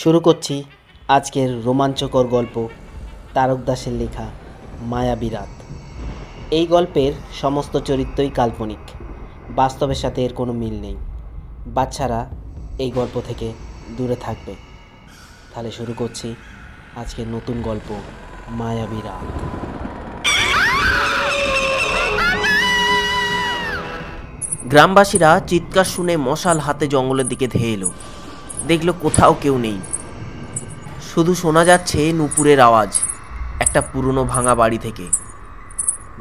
শুরু করছি আজকের রোমাঞ্চকর গল্প তারক দাসের লেখা মায়াবী রাত। এই গল্পের সমস্ত চরিত্রই কাল্পনিক, বাস্তবের সাথে এর কোনো মিল নেই। বাচ্চারা এই গল্প থেকে দূরে থাকবে। তাহলে শুরু করছি আজকের নতুন গল্প মায়াবী রাত। গ্রামবাসীরা চিৎকার শুনে মশাল হাতে জঙ্গলের দিকে ধেয়ে এলো। দেখলো কোথাও কেউ নেই, শুধু শোনা যাচ্ছে নুপুরের আওয়াজ একটা পুরনো ভাঙা বাড়ি থেকে।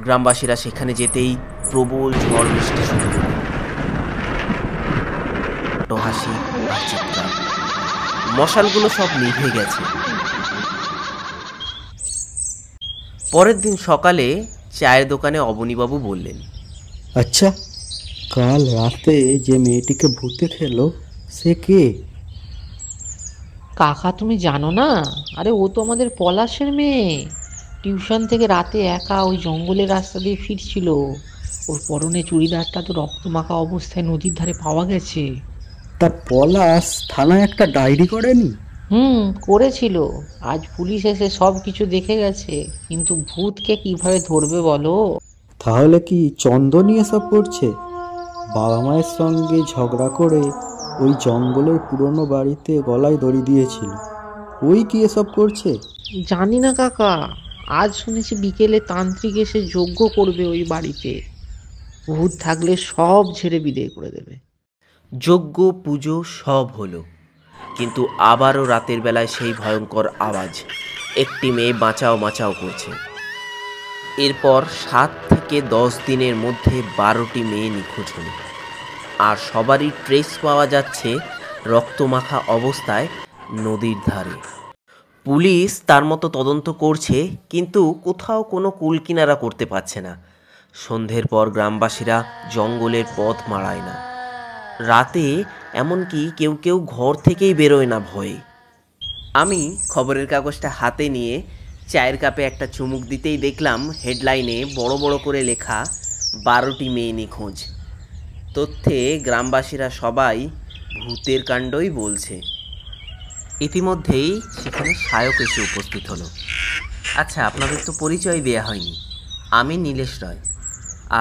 গ্রামবাসীরা সেখানে যেতেই প্রবল ঝড় বৃষ্টি শুরু হলো। হাসি আর চিৎকার, মশালগুলো সব নিভে গেছে। পরের দিন সকালে চায়ের দোকানে অবনীবাবু বললেন, আচ্ছা, কাল রাতে যে মেয়েটিকে ভূতে খেলো সে কে? কাকা তুমি জানো না? আরে ও তো আমাদের পলাশের মেয়ে। টিউশন থেকে রাতে একা ওই জঙ্গলের রাস্তা দিয়ে ফিরছিল। ওর পরনে চুড়িদারটা তো রক্তমাখা অবস্থায় নদীর ধারে পাওয়া গেছে। তার পলাশ থানায় একটা ডায়েরি করেনি? করেছিল। আজ পুলিশ এসে সব কিছু দেখে গেছে, কিন্তু ভূতকে কিভাবে ধরবে বলো? তাহলে কি চন্দনই এসব করছে? বাবা মায়ের সঙ্গে ঝগড়া করে ওই জঙ্গলের পুরনো বাড়িতে গলায় দড়ি দিয়েছিল, ওই কি এসব করছে? জানি না কাকা, আজ শুনেছি বিকেলে তান্ত্রিক এসে যজ্ঞ করবে ওই বাড়িতে। ভূত থাকলে সব ঝেড়ে বিদায় করে দেবে। যজ্ঞ পুজো সব হলো, কিন্তু আবারও রাতের বেলায় সেই ভয়ঙ্কর আওয়াজ। একটি মেয়ে বাঁচাও বাঁচাও করছে। এরপর 7 থেকে 10 দিনের মধ্যে 12টি মেয়ে নিখোঁজ হলো, আর সবারই ট্রেস পাওয়া যাচ্ছে রক্তমাখা অবস্থায় নদীর ধারে। পুলিশ তার মতো তদন্ত করছে, কিন্তু কোথাও কোনো কুলকিনারা করতে পারছে না। সন্ধ্যের পর গ্রামবাসীরা জঙ্গলের পথ মাড়ায় না। রাতে এমনকি কেউ কেউ ঘর থেকেই বেরোয় না ভয়ে। আমি খবরের কাগজটা হাতে নিয়ে চায়ের কাপে একটা চুমুক দিতেই দেখলাম হেডলাইনে বড় বড় করে লেখা 12টি মেয়ে নিখোঁজ। তথ্যে গ্রামবাসীরা সবাই ভূতের কাণ্ডই বলছে। ইতিমধ্যেই সেখানে সায়ক এসে উপস্থিত হলো। আচ্ছা, আপনাদের তো পরিচয় দেয়া হয়নি। আমি নীলেশ রয়,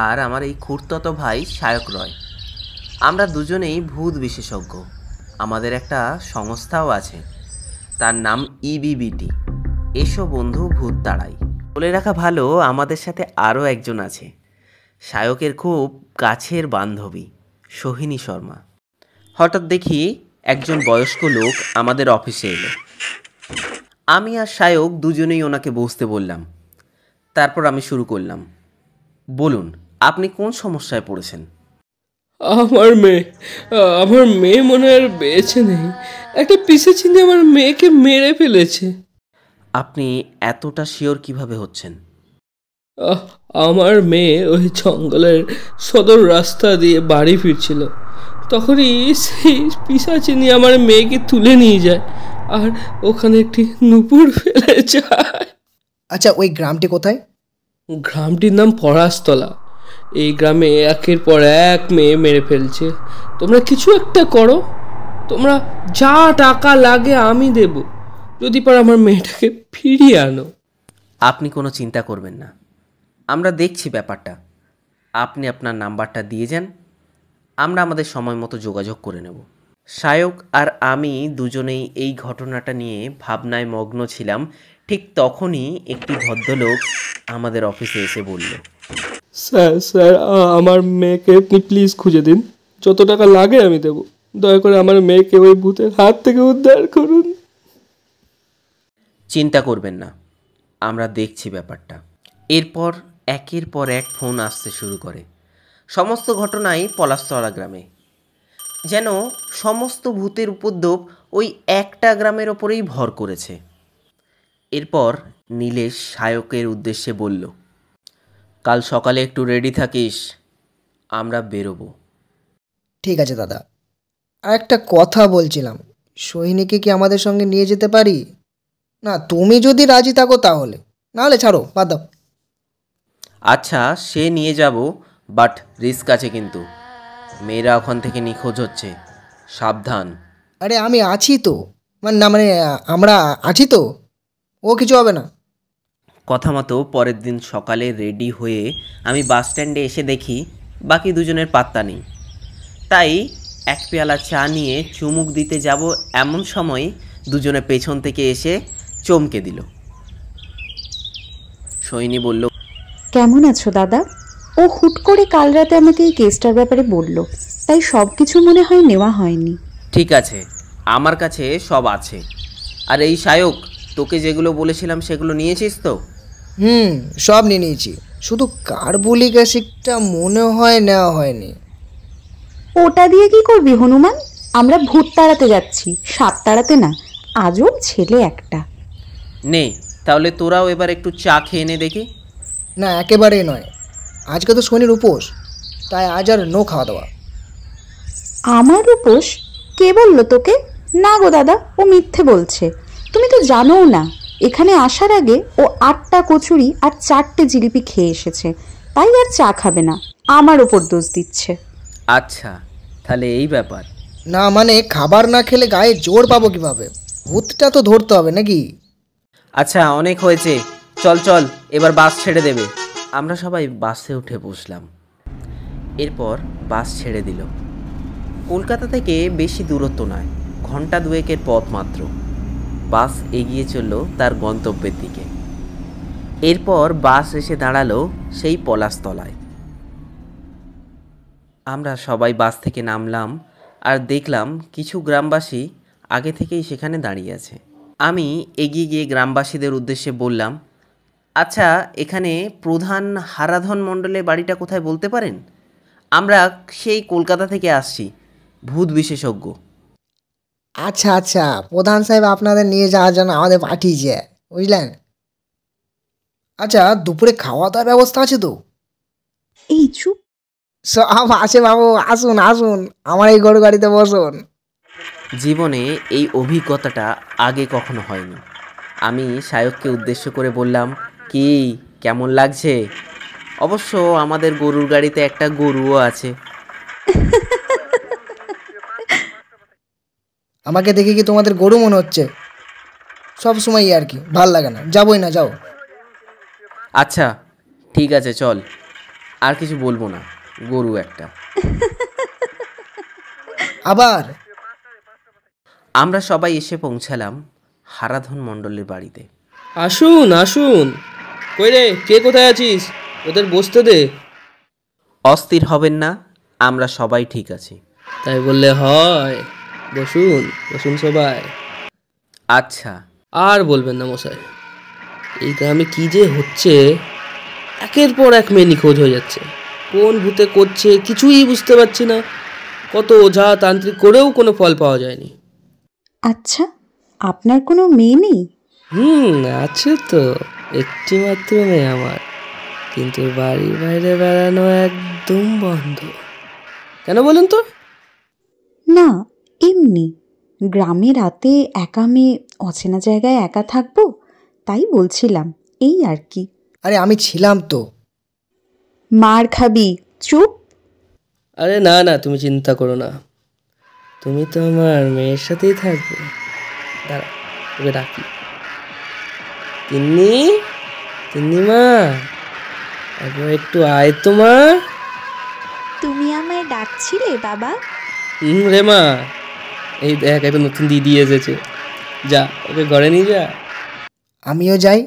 আর আমার এই খুড়তো ভাই সায়ক রয়। আমরা দুজনেই ভূত বিশেষজ্ঞ। আমাদের একটা সংস্থাও আছে, তার নাম ইবিবিটি, এসো বন্ধু ভূত তাড়াই। বলে রাখা ভালো, আমাদের সাথে আরও একজন আছে, সায়কের খুব কাছের বান্ধবী সোহিনী শর্মা। হঠাৎ দেখি একজন বয়স্ক লোক আমাদের অফিসে এলো। আমি আর সায়ক দুজনেই ওনাকে বসতে বললাম। তারপর আমি শুরু করলাম, বলুন আপনি কোন সমস্যায় পড়েছেন? আমার মেয়ে মনে আর বেঁচে নেই। একটা পিশাচিনি আমার মেয়েকে মেরে ফেলেছে। আপনি এতটা শিওর কিভাবে হচ্ছেন? আমার মেয়ে ওই জঙ্গলের সদর রাস্তা দিয়ে বাড়ি ফিরছিল, তখনই সেই পিশাচিনি আমার মেয়েকে তুলে নিয়ে যায়, আর ওখানে একটি নুপুর ফেলে যায়। আচ্ছা, ওই গ্রামটি কোথায়? গ্রামটির নাম পলাশতলা। এই গ্রামে একের পর এক মেয়ে মেরে ফেলছে। তোমরা কিছু একটা করো, তোমরা যা টাকা লাগে আমি দেব, যদি পারো আমার মেয়েটাকে ফিরিয়ে আনো। আপনি কোনো চিন্তা করবেন না, আমরা দেখছি ব্যাপারটা। আপনি আপনার নাম্বারটা দিয়ে যান, আমরা আমাদের সময় মতো যোগাযোগ করে নেব। সায়ক আর আমি দুজনেই এই ঘটনাটা নিয়ে ভাবনায় মগ্ন ছিলাম। ঠিক তখনই একটি ভদ্রলোক আমাদের অফিসে এসে বলল, স্যার, আমার মেয়েকে আপনি প্লিজ খুঁজে দিন, যত টাকা লাগে আমি দেব। দয়া করে আমার মেয়েকে ওই ভূতের হাত থেকে উদ্ধার করুন। চিন্তা করবেন না, আমরা দেখছি ব্যাপারটা। এরপর একের পর এক ফোন আসতে শুরু করে। সমস্ত ঘটনাই পলাশতলা গ্রামে। যেন সমস্ত ভূতের উপদ্রব ওই একটা গ্রামের ওপরেই ভর করেছে। এরপর নীলেশ সায়কের উদ্দেশ্যে বলল, কাল সকালে একটু রেডি থাকিস, আমরা বেরোবো। ঠিক আছে দাদা, আর একটা কথা বলছিলাম, সোহিনীকে কি আমাদের সঙ্গে নিয়ে যেতে পারি? না, তুমি যদি রাজি থাকো তাহলে, নাহলে ছাড়ো, বাদ দাও। আচ্ছা, সে নিয়ে যাব, বাট রিস্ক আছে কিন্তু। মেয়েরা ওখান থেকে নিখোঁজ হচ্ছে, সাবধান। আরে আমি আছি তো, না মানে আমরা আছি তো, ও কিছু হবে না। কথা মতো পরের দিন সকালে রেডি হয়ে আমি বাস স্ট্যান্ডে এসে দেখি বাকি দুজনের পাত্তা নেই। তাই এক পেয়ালা চা নিয়ে চুমুক দিতে যাব এমন সময় দুজনে পেছন থেকে এসে চমকে দিল। সৈনী বলল, কেমন আছো দাদা? ও হুট করে কাল রাতে আমাকে এই কেসটার ব্যাপারে বলল, তাই সব কিছু মনে হয় নেওয়া হয়নি। ঠিক আছে, আমার কাছে সব আছে। আর এই সায়ক, তোকে যেগুলো বলেছিলাম সেগুলো নিয়েছিস তো? সব নিয়ে নিয়েছি, শুধু কার্বলিক অ্যাসিডটা মনে হয় নেওয়া হয়নি। ওটা দিয়ে কি করবি হনুমান? আমরা ভূত তাড়াতে যাচ্ছি, সাপ তাড়াতে না। আজব ছেলে একটা। নে তাহলে তোরাও এবার একটু চা খেয়ে নে দেখি। না একেবারেই নয়, আজকে তো শনির উপোস, তাই আজ আর নো খাওয়া দাওয়া। আমার উপোস? কে বললো তোকে? না গো দাদা, ও মিথ্যে বলছে। তুমি তো জানোও না, এখানে আসার আগে ও 8টা কচুরি আর 4টে জিলিপি খেয়ে এসেছে, তাই আর চা খাবে না। আমার ওপর দোষ দিচ্ছে। আচ্ছা তাহলে এই ব্যাপার। না মানে খাবার না খেলে গায়ে জোর পাবো কিভাবে? ভূতটা তো ধরতে হবে নাকি? আচ্ছা অনেক হয়েছে, চল চল এবার বাস ছেড়ে দেবে। আমরা সবাই বাসে উঠে বসলাম। এরপর বাস ছেড়ে দিল। কলকাতা থেকে বেশি দূরত্ব নয়, ঘন্টা দুয়েকের পথ মাত্র। বাস এগিয়ে চলল তার গন্তব্যের দিকে। এরপর বাস এসে দাঁড়ালো সেই পলাশতলায়। আমরা সবাই বাস থেকে নামলাম আর দেখলাম কিছু গ্রামবাসী আগে থেকেই সেখানে দাঁড়িয়ে আছে। আমি এগিয়ে গিয়ে গ্রামবাসীদের উদ্দেশ্যে বললাম, আচ্ছা এখানে প্রধান হারাধন মণ্ডলের বাড়িটা কোথায় বলতে পারেন? আমরা সেই কলকাতা থেকে আসছি, ভূত বিশেষজ্ঞ। আচ্ছা আচ্ছা, প্রধান সাহেব আপনাদের নিয়ে যাওয়ার জন্য আমাদের পাঠিয়েছে, বুঝলেন? আচ্ছা দুপুরে খাওয়া দাওয়ার ব্যবস্থা আছে তো? এই চুপ। সব আছে বাবু, আসুন আসুন, আমার এই গরু গাড়িতে বসুন। জীবনে এই অভিজ্ঞতাটা আগে কখনো হয়নি। আমি সায়ককে উদ্দেশ্য করে বললাম, কি কেমন লাগছে? অবশ্য আমাদের গরুর গাড়িতে একটা গরুও আছে। আমাকে দেখে কি তোমাদের গরু মনে হচ্ছে? সব সময় আর কি, ভাল লাগে না, যাবোই না, যাও। আচ্ছা ঠিক আছে চল, আর কিছু বলবো না, গরু একটা। আবার আমরা সবাই এসে পৌঁছালাম হারাধন মণ্ডলের বাড়িতে। আসুন আসুন। কই রে, কে কোথায় আছিস? ওদের বসতে দে। অস্থির হবেন না, আমরা সবাই ঠিক আছি। তাই বললে হয়? বসুন বসুন সবাই। আচ্ছা। আর বলবেন না মশাই, এই গ্রামে কি যে হচ্ছে, একের পর এক মেয়ে নিখোঁজ হয়ে যাচ্ছে। কোন ভূতে করছে কিছুই বুঝতে পারছি না। কত ওঝা তান্ত্রিক করেও কোনো ফল পাওয়া যায়নি। আচ্ছা, আপনার কোনো মেয়ে নেই? আছে তো, একটি মাত্র মেয়ে আমার, কিন্তু বাড়ির বাইরে বেড়ানো একদম বন্ধ। কেন বলেন তো? না, এমনি গ্রামে রাতে একা মেয়ে, অচেনা জায়গায় একা থাকবো, তাই বলছিলাম, এই আর কি। আরে আমি ছিলাম তো। মার খাবি, চুপ। আরে না না, তুমি চিন্তা করো না, তুমি তো আমার মেয়ের সাথেই থাকবে। দাঁড়া, ওকে ডাকি। তিন্নি, তিন্নিমা, একবার একটু আয় তো মা। তুমি আমায় ডাকছিলে বাবা? রে মা, এই দেখ একটা নতুন দিদি এসেছে, যা ওকে ঘরে নিয়ে যা। আমিও যাই।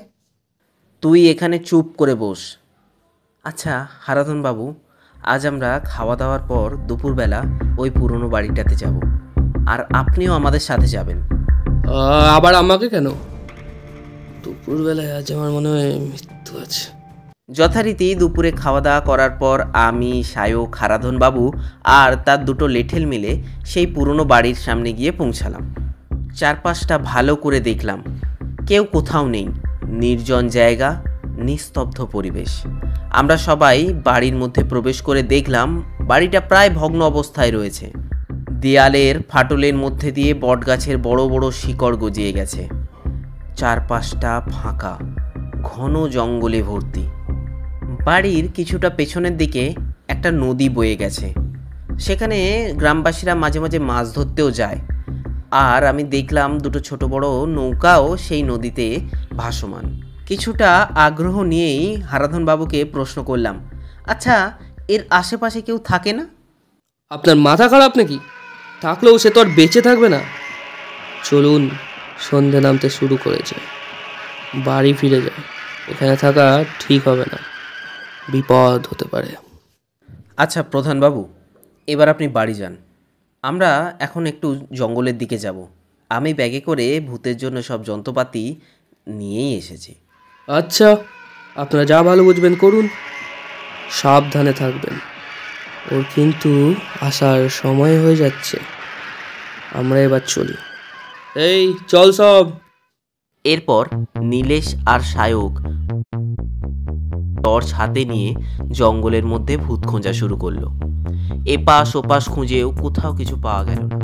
তুই এখানে চুপ করে বস। আচ্ছা হারাধন বাবু, আজ আমরা খাওয়া দাওয়ার পর দুপুরবেলা ওই পুরনো বাড়িটাতে যাব, আর আপনিও আমাদের সাথে যাবেন। আবার আমাকে কেন? দুপুরবেলায় আজ আমার মনে হয় মৃত্যু আছে। যথারীতি দুপুরে খাওয়া দাওয়া করার পর আমি, সায়ক, হারাধন বাবু আর তার দুটো লেঠেল মিলে সেই পুরনো বাড়ির সামনে গিয়ে পৌঁছালাম। চারপাশটা ভালো করে দেখলাম, কেউ কোথাও নেই, নির্জন জায়গা, নিস্তব্ধ পরিবেশ। আমরা সবাই বাড়ির মধ্যে প্রবেশ করে দেখলাম বাড়িটা প্রায় ভগ্ন অবস্থায় রয়েছে। দেয়ালের ফাটলের মধ্যে দিয়ে বটগাছের বড় বড় শিকড় গজিয়ে গেছে। চারপাশটা ফাঁকা, ঘন জঙ্গলে ভর্তি। বাড়ির কিছুটা পেছনের দিকে একটা নদী বয়ে গেছে, সেখানে গ্রামবাসীরা মাঝে মাঝে মাছ ধরতেও যায়। আর আমি দেখলাম দুটো ছোট বড় নৌকাও সেই নদীতে ভাসমান। কিছুটা আগ্রহ নিয়েই হারাধন বাবুকে প্রশ্ন করলাম, আচ্ছা এর আশেপাশে কেউ থাকে না? আপনার মাথা খারাপ নাকি? থাকলেও সে তো আর বেঁচে থাকবে না। চলুন, সন্ধে নামতে শুরু করেছে, বাড়ি ফিরে যায়। এখানে থাকা ঠিক হবে না, বিপদ হতে পারে। আচ্ছা প্রধানবাবু, এবার আপনি বাড়ি যান। আমরা এখন একটু জঙ্গলের দিকে যাব। আমি ব্যাগে করে ভূতের জন্য সব যন্ত্রপাতি নিয়েই এসেছি। আচ্ছা, আপনারা যা ভালো বুঝবেন করুন, সাবধানে থাকবেন। ওর কিন্তু আসার সময় হয়ে যাচ্ছে। আমরা এবার চলি। এই চল সব। এরপর নীলেশ আর সায়ক টর্চ হাতে নিয়ে জঙ্গলের মধ্যে ভূত খোঁজা শুরু করলো। এপাশ ওপাশ খুঁজেও কোথাও কিছু পাওয়া গেল না।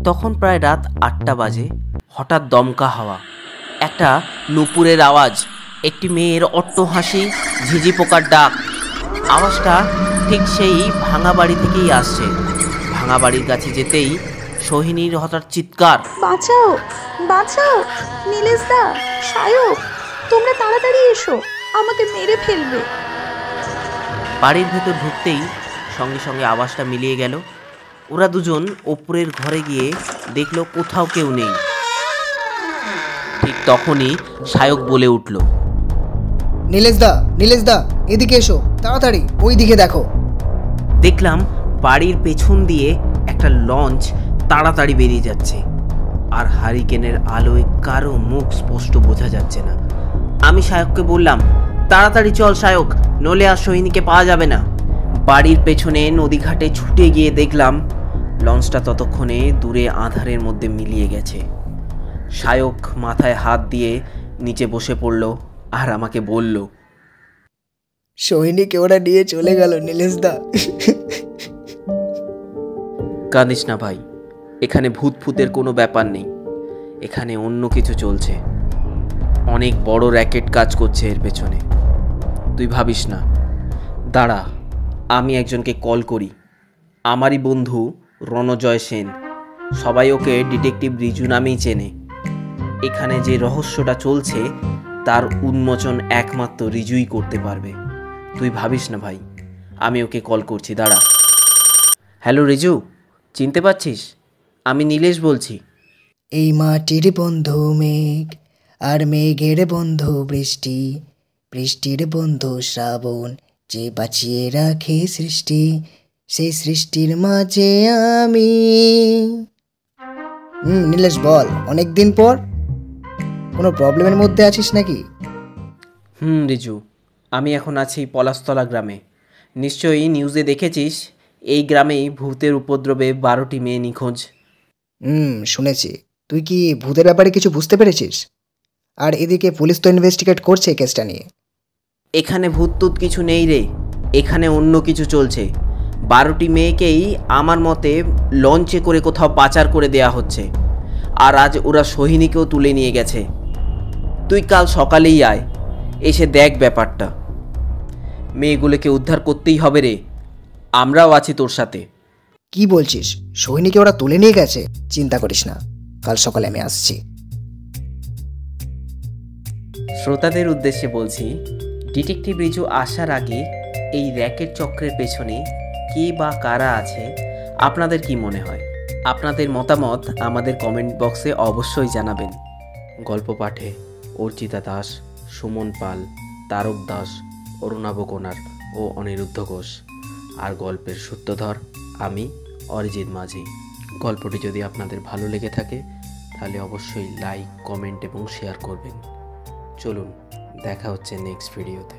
তখন প্রায় রাত 8টা বাজে। হঠাৎ দমকা হাওয়া, একটা নুপুরের আওয়াজ, একটি মেয়ের অট্ট হাসি, ঝিঝি পোকার ডাক। আওয়াজটা ঠিক সেই ভাঙা বাড়ি থেকেই আসছে। ভাঙা বাড়ির কাছে যেতেই সোহিনীর হঠাৎ চিৎকার, বাঁচাও, বাঁচাও, নীলেশ দা, সায়ক, তোমরা তাড়াতাড়ি এসো, আমাকে মেরে ফেলবে। বাড়ির ভেতর ঢুকতেই সঙ্গে সঙ্গে আওয়াজটা মিলিয়ে গেল। ওরা দুজন ওপরের ঘরে গিয়ে দেখলো কোথাও কেউ নেই। ঠিক তখনই সায়ক বলে উঠল, নীলেশ দা, এদিকে এসো, তাড়াতাড়ি ওই দিকে দেখো। দেখলাম বাড়ির পেছন দিয়ে একটা লঞ্চ তাড়াতাড়ি বেরিয়ে যাচ্ছে, আর হারিকেনের আলোয় কারো মুখ স্পষ্ট বোঝা যাচ্ছে না। আমি সায়ককে বললাম, তাড়াতাড়ি চল সায়ক, নলে আর সোহিনীকে পাওয়া যাবে না। বাড়ির পেছনে নদীঘাটে ছুটে গিয়ে দেখলাম লঞ্চটা ততক্ষণে দূরে আঁধারের মধ্যে মিলিয়ে গেছে। সায়ক মাথায় হাত দিয়ে নিচে বসে পড়ল আর আমাকে বলল, সোহিনীকে ওরা নিয়ে চলে গেল নীলেশ দা। কাঁদিস না ভাই, এখানে ভূতের কোনো ব্যাপার নেই। এখানে অন্য কিছু চলছে, অনেক বড় র্যাকেট কাজ করছে এর পেছনে। তুই ভাবিস না। দাঁড়া, আমি একজনকে কল করি, আমারই বন্ধু রণজয় সেন। সবাই ওকে ডিটেকটিভ রিজু নামেই চেনে। এখানে যে রহস্যটা চলছে তার উন্মোচন একমাত্র রিজুই করতে পারবে। তুই ভাবিস না ভাই, আমি ওকে কল করছি, দাঁড়া। হ্যালো রিজু, চিনতে পারছিস? আমি নীলেশ বলছি। এই মাটির বন্ধু মেঘ, আর মেঘের বন্ধু বৃষ্টি, বৃষ্টির বন্ধু শ্রাবণ, যে বাঁচিয়ে রাখে সৃষ্টি, সেই সৃষ্টির মাঝে আমি। নীলেশ বল, অনেকদিন পর, কোনো প্রবলেমের মধ্যে আছিস নাকি? রিজু, আমি এখন আছি পলাশতলা গ্রামে। নিশ্চয়ই নিউজে দেখেছিস এই গ্রামেই ভূতের উপদ্রবে 12টি মেয়ে নিখোঁজ। শুনেছি। তুই কি ভূতের ব্যাপারে কিছু বুঝতে পেরেছিস? আর এদিকে পুলিশ তো ইনভেস্টিগেট করছে কেসটা নিয়ে। এখানে ভূত কিছু নেই রে, এখানে অন্য কিছু চলছে। 12টি মেয়েকেই আমার মতে লঞ্চে করে কোথাও পাচার করে দেয়া হচ্ছে, আর আজ ওরা সোহিনীকেও তুলে নিয়ে গেছে। তুই কাল সকালেই আয়, এসে দেখ ব্যাপারটা। মেয়েগুলোকে উদ্ধার করতেই হবে রে, আমরাও আছি তোর সাথে। কি বলছিস? সোহিনীকে ওরা তুলে নিয়ে গেছে? চিন্তা করিস না, কাল সকালে আমি আসছি। শ্রোতাদের উদ্দেশ্যে বলছি, ডিটেকটিভ রিজু আসার আগে এই র্যাকেট চক্রের পেছনে কে বা কারা আছে আপনাদের কি মনে হয়? আপনাদের মতামত আমাদের কমেন্ট বক্সে অবশ্যই জানাবেন। গল্প পাঠে অর্চিতা দাস, সুমন পাল, তারক দাস, অরুণাভ কোনার ও অনিরুদ্ধ ঘোষ। আর গল্পের সূত্রধর আমি, অরিজিৎ মাঝি। গল্পটি যদি আপনাদের ভালো লেগে থাকে তাহলে অবশ্যই লাইক, কমেন্ট এবং শেয়ার করবেন। চলুন, দেখা হচ্ছে নেক্সট ভিডিওতে।